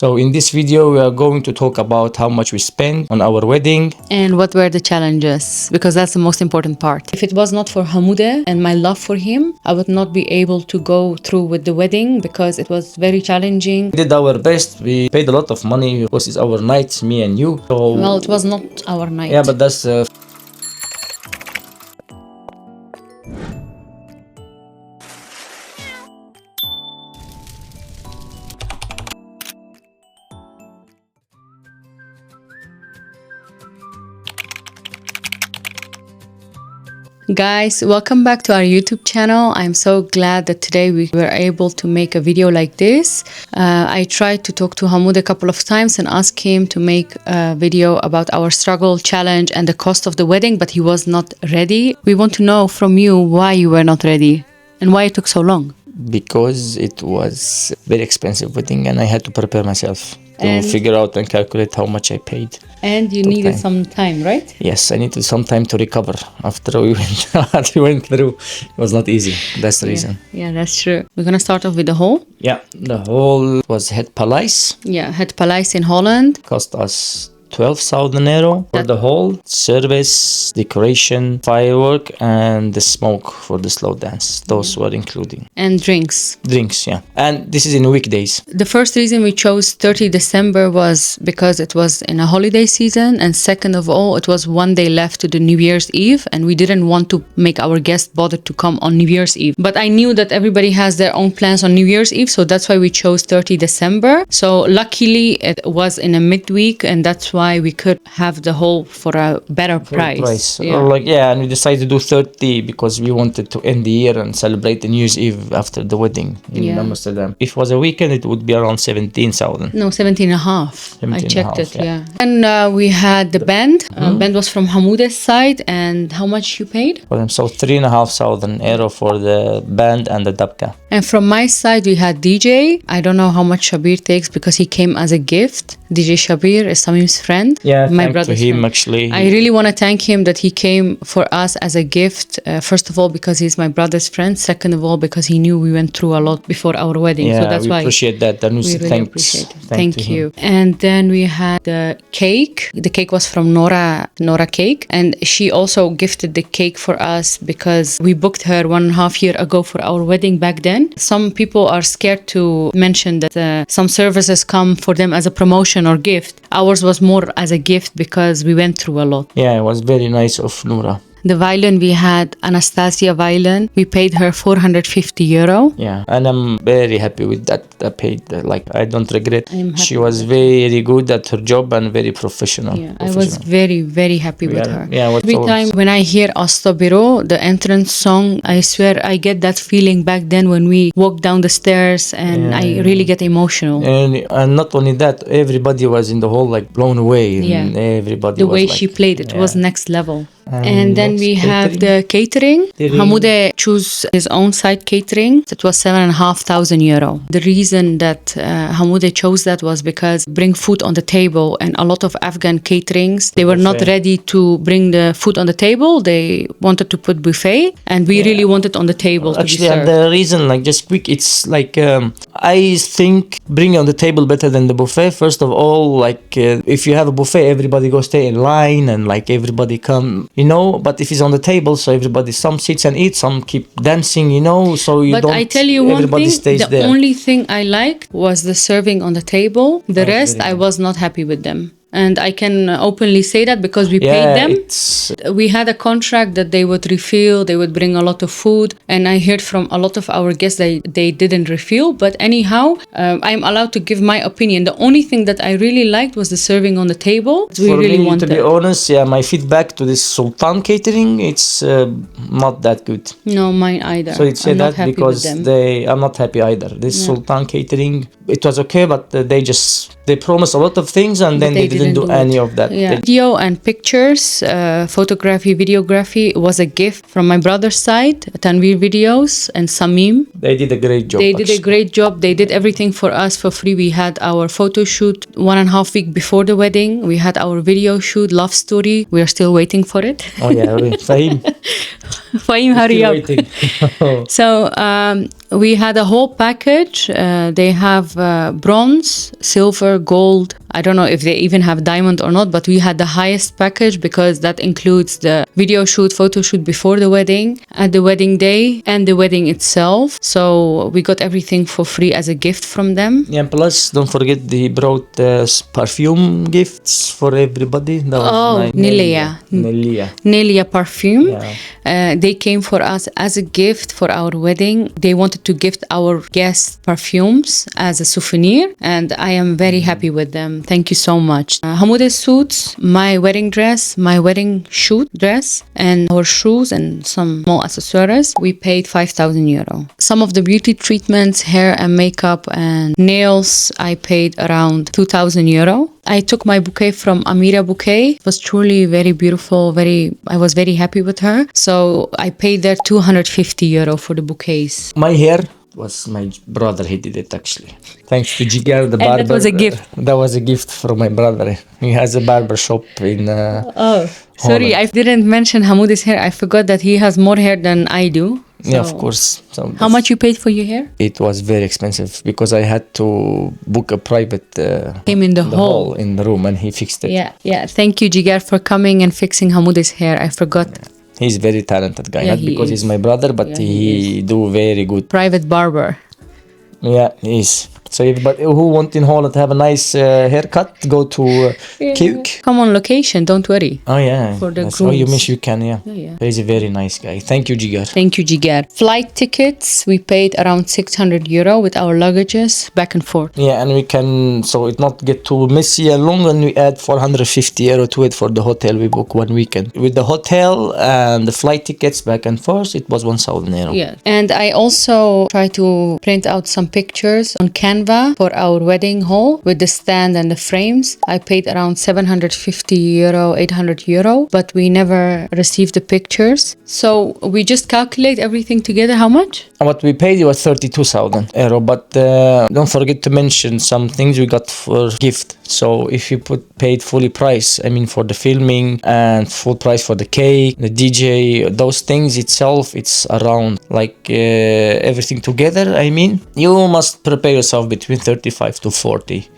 So in this video, we are going to talk about how much we spent on our wedding. And what were the challenges? Because that's the most important part. If it was not for Hamoude and my love for him, I would not be able to go through with the wedding because it was very challenging. We did our best. We paid a lot of money because it's our night, me and you. So, Well, it was not our night. yeah, but that's... Guys, welcome back to our YouTube channel. I'm so glad that today we were able to make a video like this. I tried to talk to Hamoude a couple of times and ask him to make a video about our struggle, challenge and the cost of the wedding, but he was not ready. We want to know from you why you were not ready and why it took so long. Because it was a very expensive wedding and I had to prepare myself to figure out and calculate how much I paid. And you needed some time, right? Yes, I needed some time to recover after we went through. It was not easy. That's the reason. Yeah, that's true. We're gonna start off with the hall. Yeah, the hall was Het Paleis. Yeah, Het Paleis in Holland. Cost us 12,000 euro for the whole service, decoration, firework, and the smoke for the slow dance. Those were including. And drinks. Drinks, yeah. And this is in weekdays. The first reason we chose 30 December was because it was in a holiday season. And second of all, it was one day left to the New Year's Eve. And we didn't want to make our guests bother to come on New Year's Eve. But I knew that everybody has their own plans on New Year's Eve. So that's why we chose 30 December. So luckily it was in a midweek and that's why we could have the whole for a better price. Yeah. And we decided to do 30 because we wanted to end the year and celebrate the New Year's Eve after the wedding in Amsterdam. If it was a weekend, it would be around 17,000. No, 17 and a half. I checked it, yeah. And we had the band. Band was from Hamoude's side. And how much you paid? For them, so 3,500 euro for the band and the dabka. And from my side, we had DJ. I don't know how much Shabir takes because he came as a gift. DJ Shabir is Samim's friend. Yeah, my brother's to him friend. Actually. I really want to thank him that he came for us as a gift. First of all, because he's my brother's friend. Second of all, because he knew we went through a lot before our wedding. Yeah, so that's why appreciate that. We really appreciate it. Thank you. And then we had the cake. The cake was from Nora Cake. And she also gifted the cake for us because we booked her 1.5 years ago for our wedding back then. Some people are scared to mention that some services come for them as a promotion or gift. Ours was more as a gift because we went through a lot. Yeah, it was very nice of Nora. The violin, we had Anastasia violin. We paid her 450 euro. Yeah, and I'm very happy with that. I paid, I don't regret. She was very good at her job and very professional. Yeah, I was very, very happy with her. Yeah, every time when I hear Asta Biro, the entrance song, I swear I get that feeling back then when we walked down the stairs and I really get emotional. And not only that, everybody was in the hall blown away. And everybody the way she played it was next level. And then we catering. have the catering. Hamoude chose his own side catering. It was 7,500 euro. The reason that Hamoude chose that was because bring food on the table, and a lot of Afghan caterings, they were not ready to bring the food on the table. They wanted to put buffet, and we really wanted on the table. Actually, to be served. And the reason, just quick, it's I think bring on the table better than the buffet. First of all, if you have a buffet, everybody go stay in line and everybody come. But if it's on the table, so everybody, some sits and eats, some keep dancing, so you but don't, I tell you one thing, the there. only thing I liked was the serving on the table. The rest, I was not happy with them. And I can openly say that because we paid them. We had a contract that they would refill, they would bring a lot of food. And I heard from a lot of our guests that they didn't refill. But anyhow, I'm allowed to give my opinion. The only thing that I really liked was the serving on the table. For me, to be honest, my feedback to this Sultan catering, it's not that good. No, mine either. So it's that because I'm not happy either. This Sultan catering, it was okay, but they promised a lot of things and then they didn't do any of that. Yeah. Video and pictures, photography, videography was a gift from my brother's side, Tanvir Videos and Samim. They did a great job. They did a great job. They did everything for us for free. We had our photo shoot 1.5 weeks before the wedding. We had our video shoot, love story. We are still waiting for it. Oh yeah, Fahim. Fahim, hurry up. So We had a whole package. They have bronze, silver, gold. I don't know if they even have diamond or not, but we had the highest package because that includes the video shoot, photo shoot before the wedding, at the wedding day, and the wedding itself. So we got everything for free as a gift from them. Yeah, plus don't forget he brought perfume gifts for everybody. That was Nivea. Nivea perfume. Yeah. They came for us as a gift for our wedding. They wanted to gift our guests perfumes as a souvenir, and I am very happy with them. Thank you so much. Hamouda's suits, my wedding dress, my wedding shoot dress, and our shoes and some small accessories. We paid 5,000 euro. Some of the beauty treatments, hair and makeup and nails, I paid around 2,000 euro. I took my bouquet from Amira Bouquet. It was truly very beautiful. I was very happy with her. So I paid there 250 euro for the bouquets. My hair was my brother. He did it actually. Thanks to Jigar, the barber. And that was a gift. That was a gift from my brother. He has a barber shop in Sorry, Holland. I didn't mention Hamouda's hair. I forgot that he has more hair than I do. Yeah, of course. So how much you paid for your hair? It was very expensive because I had to book a private Came in the hall in the room, and he fixed it. Yeah. Thank you, Jigar, for coming and fixing Hamouda's hair. I forgot. He's very talented guy. Yeah, Not because he's my brother, but he do very good. Private barber. Yeah, he is. So everybody who want in Holland to have a nice haircut, go to Kirk. Come on location, don't worry. Oh yeah. For the Oh, you grooms. miss you can, yeah. He's a very nice guy. Thank you, Jigar. Thank you, Jigar. Flight tickets, we paid around 600 euro with our luggages back and forth. Yeah, and we can, so it not get too messy and long, and we add 450 euro to it for the hotel we book one weekend. With the hotel and the flight tickets back and forth, it was 1,000 euro. Yeah. And I also try to print out some pictures on Canva for our wedding hall with the stand and the frames. I paid around 750 euro, 800 euro, but we never received the pictures. So we just calculate everything together. How much? What we paid was 32,000 euro, but don't forget to mention some things we got for gift. So if you paid fully price, I mean for the filming and full price for the cake, the DJ, those things itself, it's around like everything together. I mean, you must prepare yourself between 35 to 40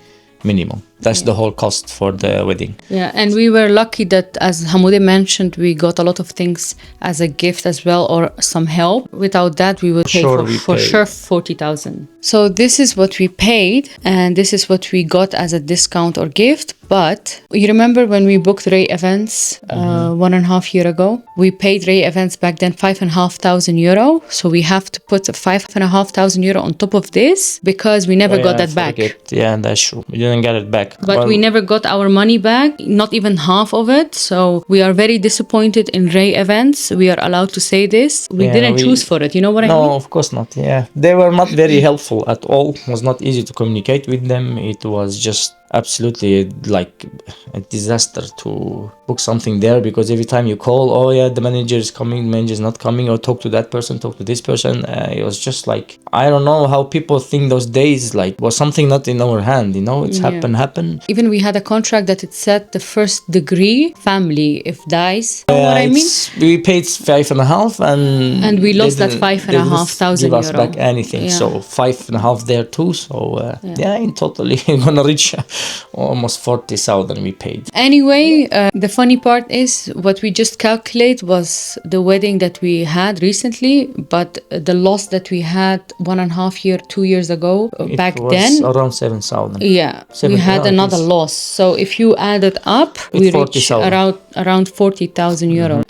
minimum. That's the whole cost for the wedding. Yeah, and we were lucky that, as Hamouda mentioned, we got a lot of things as a gift as well, or some help. Without that, we would pay for sure 40,000. So this is what we paid, and this is what we got as a discount or gift. But you remember when we booked Ray Events 1.5 years ago? We paid Ray Events back then 5,500 euro. So we have to put 5,500 euro on top of this because we never got that back. Yeah, that's true. We didn't get it back. But we never got our money back, not even half of it. So we are very disappointed in Ray Events. We are allowed to say this. We didn't choose for it. You know what I mean? No, of course not. Yeah, they were not very helpful at all. It was not easy to communicate with them. It was just absolutely like a disaster to book something there, because every time you call, oh yeah, the manager is coming, the manager is not coming, or talk to that person, talk to this person. It was just like, I don't know how people think those days, like, was something not in our hand, you know, it's happen. Even we had a contract that it said the first degree family if dies. You know what I mean? We paid 5.5 and we lost that 5,500 give us euro. back anything. So 5.5 there too. So in totally gonna reach almost 40,000 we paid. Anyway, the funny part is what we just calculate was the wedding that we had recently, but the loss that we had 1.5 year, 2 years ago back then. Around 7,000. Yeah, we had another loss. So if you add it up, we reach around 40,000 euro.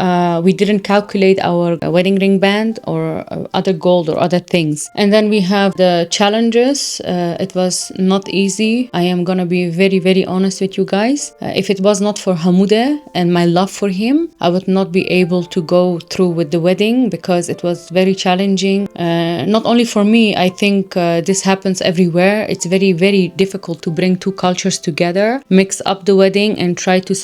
We didn't calculate our wedding ring band or other gold or other things. And then we have the challenges. It was not easy. I am gonna be very, very honest with you guys. If it was not for Hamouda and my love for him, I would not be able to go through with the wedding because it was very challenging. Not only for me, I think this happens everywhere. It's very, very difficult to bring two cultures together, mix up the wedding and try to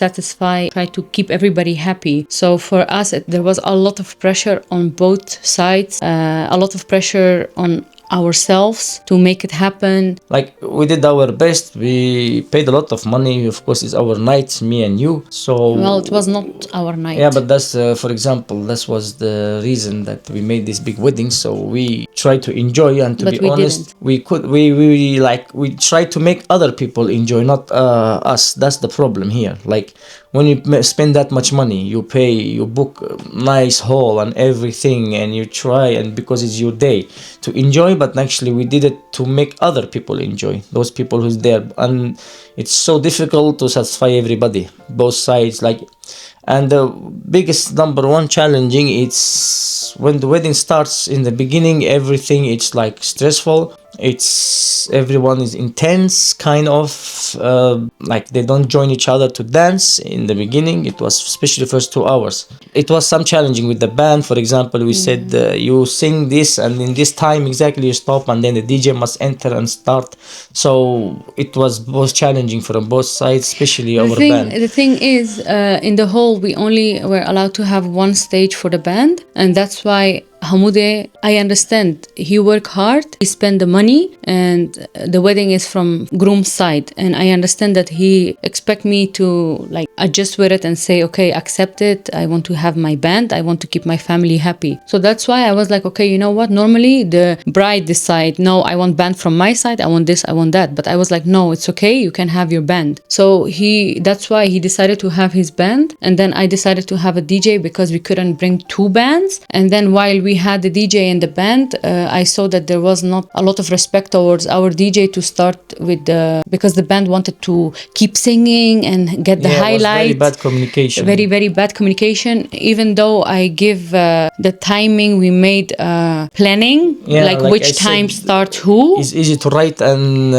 keep everybody happy. So for us, there was a lot of pressure on both sides, a lot of pressure on ourselves to make it happen. Like, we did our best. We paid a lot of money. Of course, it's our night, me and you. So Well, it was not our night. yeah, but that's for example, this was the reason that we made this big wedding. So we tried to enjoy, and to But be we honest, didn't. we tried to make other people enjoy, not us. That's the problem here. Like, when you spend that much money, you pay, you book a nice hall and everything, and you try, and because it's your day to enjoy, but actually we did it to make other people enjoy, those people who's there, and it's so difficult to satisfy everybody, both sides. Like, and the biggest number one challenging, it's when the wedding starts. In the beginning, everything, it's like stressful. It's everyone is intense, kind of like they don't join each other to dance. In the beginning, it was especially first 2 hours, it was some challenging with the band. For example, we said you sing this, and in this time exactly you stop, and then the DJ must enter and start. So it was both challenging from both sides, especially our band. The thing is, in the hall, we only were allowed to have one stage for the band, and that's why Hamoude, I understand, he worked hard, he spent the money, and the wedding is from groom's side, and I understand that he expect me to like adjust with it and say, okay, accept it, I want to have my band, I want to keep my family happy. So that's why I was like, okay, you know what, normally the bride decide, no, I want band from my side, I want this, I want that, but I was like, no, it's okay, you can have your band. So that's why he decided to have his band, and then I decided to have a DJ because we couldn't bring two bands. And then while we had the DJ and the band, I saw that there was not a lot of respect towards our DJ to start with because the band wanted to keep singing and get the highlight. Very bad communication. Very, very bad communication. Even though I give the timing, we made planning, like which time starts who. It's easy to write and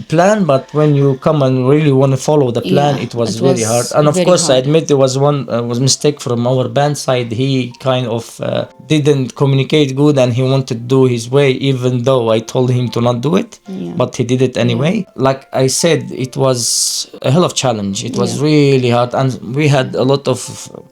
plan, but when you come and really want to follow the plan, it was very hard. And of course, I admit there was was mistake from our band side. He kind of didn't communicate good, and he wanted to do his way, even though I told him to not do it, but he did it anyway. Like I said, it was a hell of a challenge. It was really hard, and we had a lot of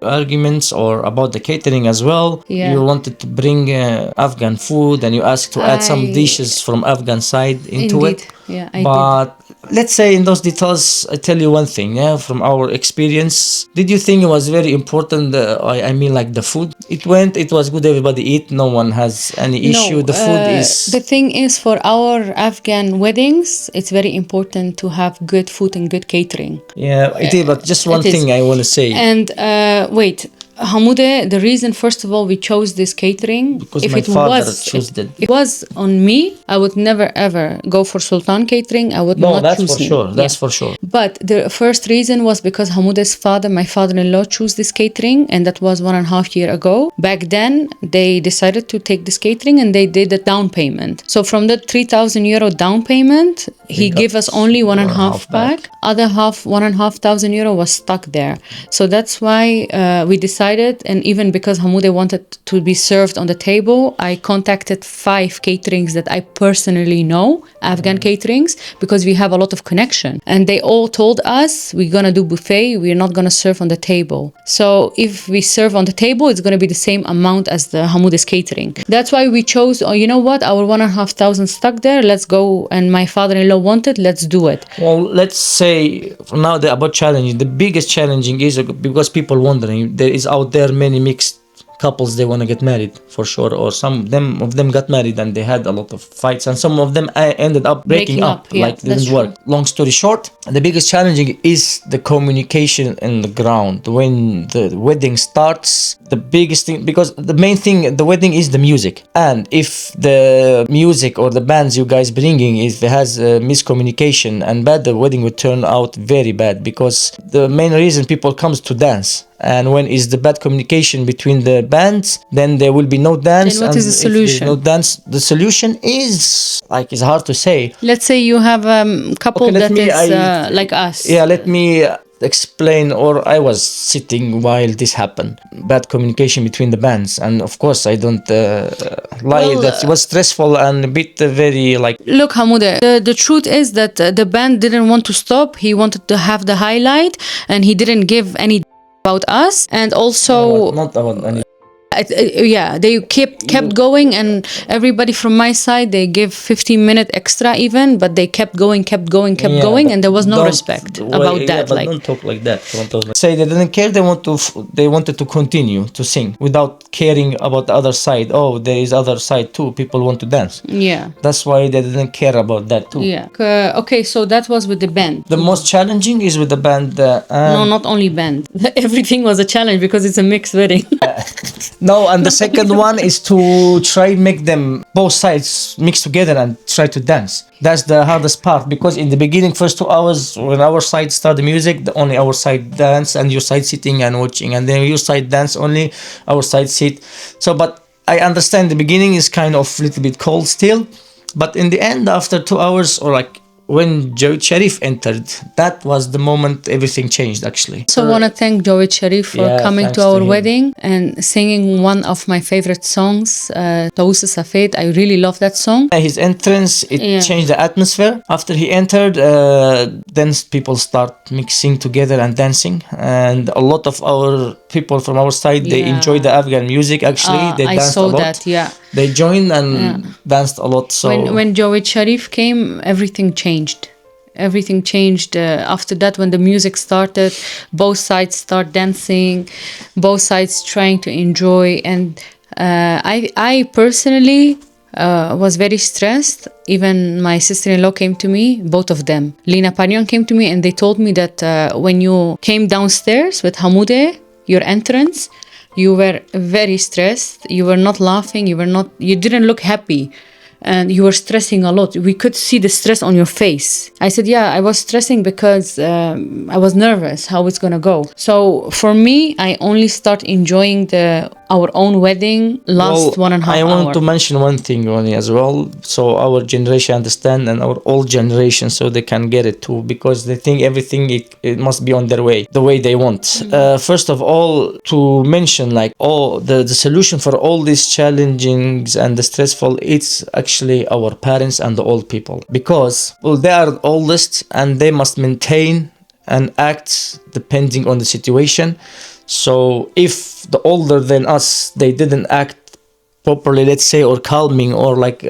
arguments or about the catering as well. You wanted to bring Afghan food, and you asked to add some dishes from Afghan side into it. Yeah, but let's say in those details, I tell you one thing, from our experience. Did you think it was very important? I mean, like the food. It was good. Everybody eat. No one has any issue. The food is. The thing is, for our Afghan weddings, it's very important to have good food and good catering. Yeah, it is. But just one thing I want to say. And wait. Hamoude, the reason, first of all, we chose this catering, because if my father chose it. If it was on me, I would never ever go for Sultan Catering. I would not choose for sure. That's for sure. But the first reason was because Hamoude's father, my father-in-law, chose this catering, and that was 1.5 years ago. Back then, they decided to take this catering, and they did a down payment. So from the 3,000 euro down payment, he gave us only 1.5 pack. Other half, 1,500 euro was stuck there. So that's why we decided. And even because Hamoude wanted to be served on the table, I contacted 5 caterings that I personally know, Afghan caterings, because we have a lot of connection. And they all told us, we're going to do buffet, we're not going to serve on the table. So if we serve on the table, it's going to be the same amount as the Hamoude's catering. That's why we chose, you know what, our 1,500 stuck there, let's go. And my father-in-law wanted, let's do it. Well, let's say now about challenging. The biggest challenging is because people wondering, there is out there many mixed couples, they want to get married for sure, or some of them got married and they had a lot of fights, and some of them ended up breaking up. Like didn't work. Long story short, the biggest challenging is the communication in the ground when the wedding starts. The biggest thing, because the main thing the wedding is the music, and if the music or the bands you guys bringing, if it has miscommunication and bad, the wedding would turn out very bad, because the main reason people comes to dance. And when is the bad communication between the bands, then there will be no dance. Then what is the solution? No dance. The solution is it's hard to say. Let's say you have a couple like us. Yeah, let me explain. Or I was sitting while this happened. Bad communication between the bands, and of course I don't lie that it was stressful and a bit very like. Look, Hamoude, the truth is that the band didn't want to stop. He wanted to have the highlight, and he didn't give any about us. And also not about any. Yeah, they kept going, and everybody from my side, they give 15-minute extra even, but they kept going, kept going, and there was no respect about that. But don't talk like that. Say they didn't care. They wanted to continue to sing without caring about the other side. Oh, there is other side too. People want to dance. Yeah. That's why they didn't care about that too. Yeah. Okay, so that was with the band. The most challenging is with the band. No, not only band. Everything was a challenge because it's a mixed wedding. No, and the second one is to try make them both sides mix together and try to dance. That's the hardest part, because in the beginning, first 2 hours, when our side start the music, only our side dance and your side sitting and watching, and then your side dance, only our side sit. So, but I understand the beginning is kind of a little bit cold still, but in the end, after 2 hours, or like when Joey Sharif entered, that was the moment everything changed actually. So I want to thank Joey Sharif for coming to our wedding and singing one of my favorite songs, Taous Safed. I really love that song. His entrance, it changed the atmosphere. After he entered, then people start mixing together and dancing, and a lot of our people from our side, they enjoyed the Afghan music actually. They danced a lot. I saw that, yeah. They joined and danced a lot. So when Joey Sharif came, everything changed. Everything changed after that. When the music started, both sides start dancing, both sides trying to enjoy. And I personally was very stressed. Even my sister-in-law came to me, both of them. Lina Pagnon came to me and they told me that when you came downstairs with Hamoude, your entrance, you were very stressed. You were not laughing. You didn't look happy. And you were stressing a lot. We could see the stress on your face. I said, yeah, I was stressing because I was nervous how it's gonna go. So for me, I only start enjoying our own wedding last 1.5 hours. I want to mention one thing, Ronnie, as well. So our generation understand, and our old generation, so they can get it too, because they think everything it must be on their way, the way they want. First of all, to mention like all the solution for all these challengings and the stressful, it's actually our parents and the old people, because they are the oldest and they must maintain and act depending on the situation. So if the older than us, they didn't act properly, let's say, or calming, or like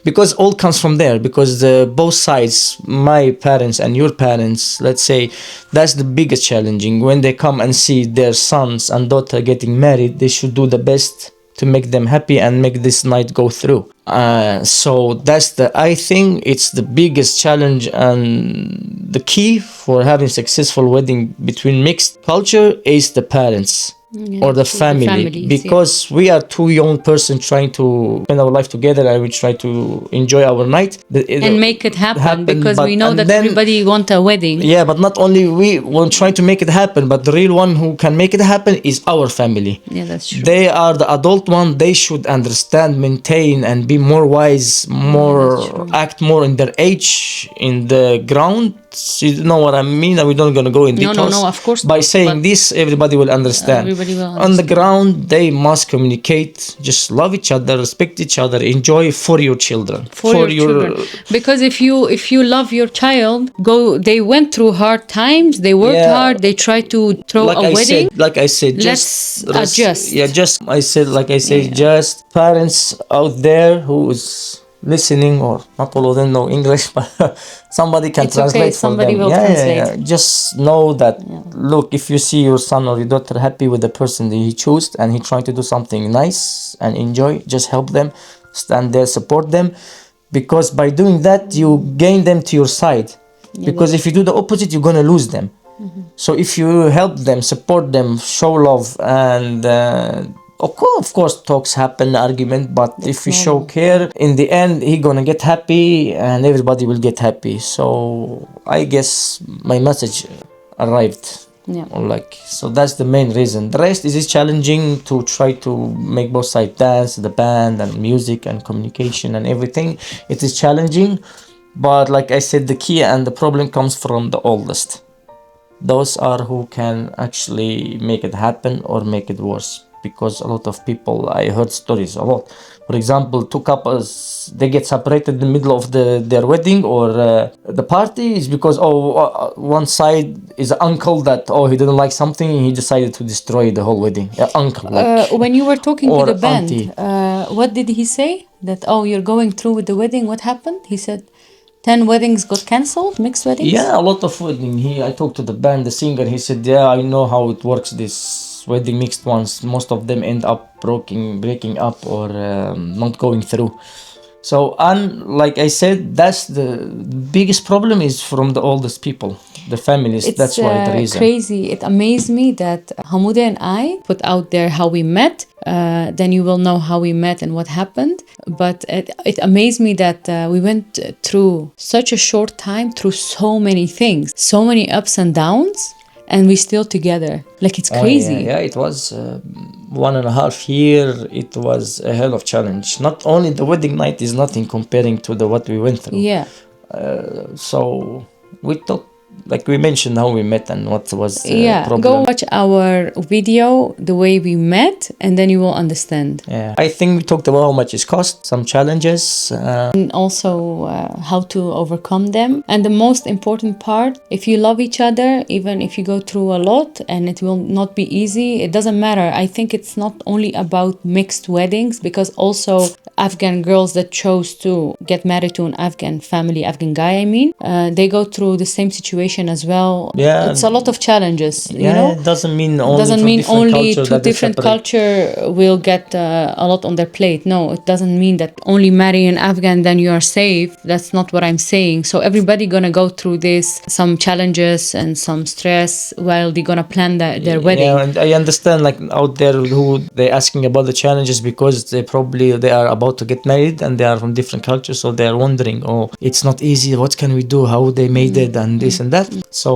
because all comes from there, because both sides, my parents and your parents, let's say, that's the biggest challenging. When they come and see their sons and daughter getting married, they should do the best to make them happy and make this night go through. So that's I think it's the biggest challenge, and the key for having successful wedding between mixed culture is the parents. Or the family, because we are two young persons trying to spend our life together, and we try to enjoy our night and make it happen, because we know that everybody wants a wedding. Yeah, but not only we want trying to make it happen, but the real one who can make it happen is our family. Yeah, that's true. They are the adult one. They should understand, maintain, and be more wise, act more in their age, in the ground. You know what I mean? We're not going to go in details. No, of course. By saying this, everybody will understand. On the ground, they must communicate, just love each other, respect each other, enjoy for your children. For your children. Because if you love your child, they went through hard times, they worked hard, they tried to throw a wedding. I said, let's adjust. Yeah, just just parents out there who is listening, or not all of them know English, but somebody can translate for them. Yeah. Just know that, look, if you see your son or your daughter happy with the person that he chose and he trying to do something nice and enjoy, just help them, stand there, support them, because by doing that, you gain them to your side. Because if you do the opposite, you're going to lose them. So if you help them, support them, show love, and of course talks happen, argument, but if you show care, in the end he gonna get happy and everybody will get happy. So I guess my message arrived. So that's the main reason. The rest is challenging to try to make both sides dance, the band and music and communication and everything. It is challenging, but like I said, the key and the problem comes from the oldest. Those are who can actually make it happen or make it worse. because a lot of people, I heard stories a lot. For example, two couples, they get separated in the middle of their wedding or the party is because one side is an uncle that he didn't like something, he decided to destroy the whole wedding. Uncle, like, when you were talking to or the band, auntie. what did he say? That you're going through with the wedding. What happened? He said 10 weddings got cancelled, mixed weddings. Yeah, a lot of wedding. I talked to the band, the singer. He said, "Yeah, I know how it works. This wedding mixed ones, most of them end up breaking up or not going through." So, and like I said, that's the biggest problem is from the oldest people, the families. It's that's why the reason. crazy. It amazed me that Hamouda and I put out there how we met. Then you will know how we met and what happened. But it amazed me that we went through such a short time, through so many things, so many ups and downs, and we still together. Like, it's crazy. Yeah, it was 1.5 year. It was a hell of challenge. Not only the wedding night is nothing comparing to what we went through. Yeah. So we talked, like we mentioned, how we met and what was the problem. Go watch our video, the way we met, and then you will understand. Yeah, I think we talked about how much it cost, some challenges, and also how to overcome them. And the most important part, if you love each other, even if you go through a lot and it will not be easy, it doesn't matter. I think it's not only about mixed weddings, because also Afghan girls that chose to get married to an Afghan family, Afghan guy, I mean, they go through the same situation as well. Yeah, it's a lot of challenges. Yeah, you know, it doesn't mean only two different culture will get a lot on their plate. No, it doesn't mean that only marry an Afghan then you are safe. That's not what I'm saying. So everybody gonna go through this, some challenges and some stress while they're gonna plan their wedding. Yeah, and I understand, like out there who they're asking about the challenges because they are about to get married and they are from different cultures, so they are wondering, it's not easy, what can we do, how they made it and this and that. So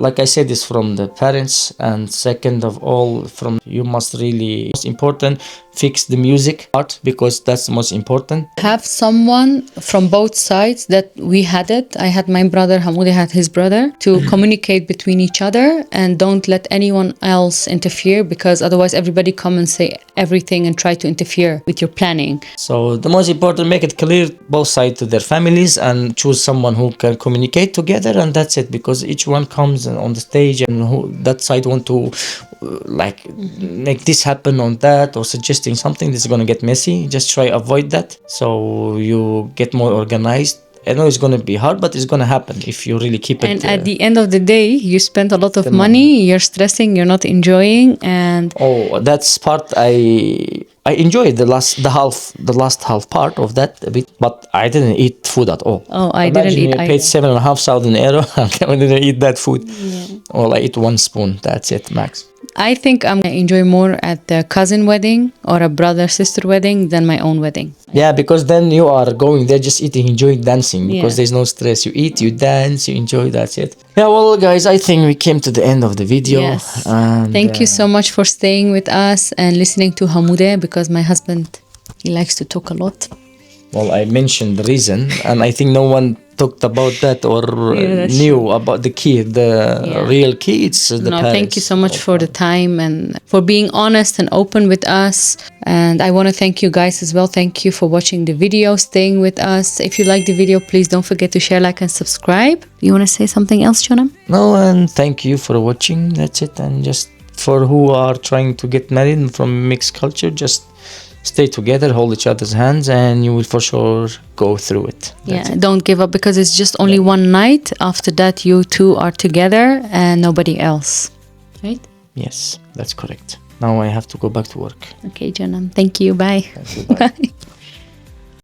like I said, it's from the parents, and second of all, from you must really, most important, fix the music part, because that's the most important. Have someone from both sides that we had it. I had my brother, Hamouda had his brother, to communicate between each other, and don't let anyone else interfere, because otherwise everybody come and say everything and try to interfere with your planning. So the most important, make it clear both sides to their families and choose someone who can communicate together, and that's it, because each one comes on the stage and that side want to make this happen on that or suggesting something. This is going to get messy. Just try avoid that, so you get more organized. I know it's going to be hard, but it's going to happen if you really keep it. And at the end of the day, you spend a lot of money, you're stressing, you're not enjoying, and that's part I enjoyed the last half part of that a bit, but I didn't eat food at all. I didn't eat. I paid €7,500. I didn't eat that food. Yeah. Or I eat 1 spoon. That's it, max. I think I'm gonna enjoy more at the cousin wedding or a brother-sister wedding than my own wedding. Yeah, because then you are going there just eating, enjoying dancing, because there's no stress. You eat, you dance, you enjoy, that's it. Yeah, well, guys, I think we came to the end of the video. Yes. Thank you so much for staying with us and listening to Hamouda, because my husband, he likes to talk a lot. Well, I mentioned the reason, and I think no one talked about that or knew about the key, real key. It's the parents. Thank you so much for the time and for being honest and open with us. And I want to thank you guys as well. Thank you for watching the video, staying with us. If you like the video, please don't forget to share, like, and subscribe. You want to say something else, Jonam? No, and thank you for watching. That's it. And just for who are trying to get married from mixed culture, just stay together, hold each other's hands, and you will for sure go through it. Don't give up, because it's just only one night. After that, you two are together and nobody else. Right? Yes, that's correct. Now I have to go back to work. Okay, Jonam. Thank you. Bye. Thank you, bye. Bye.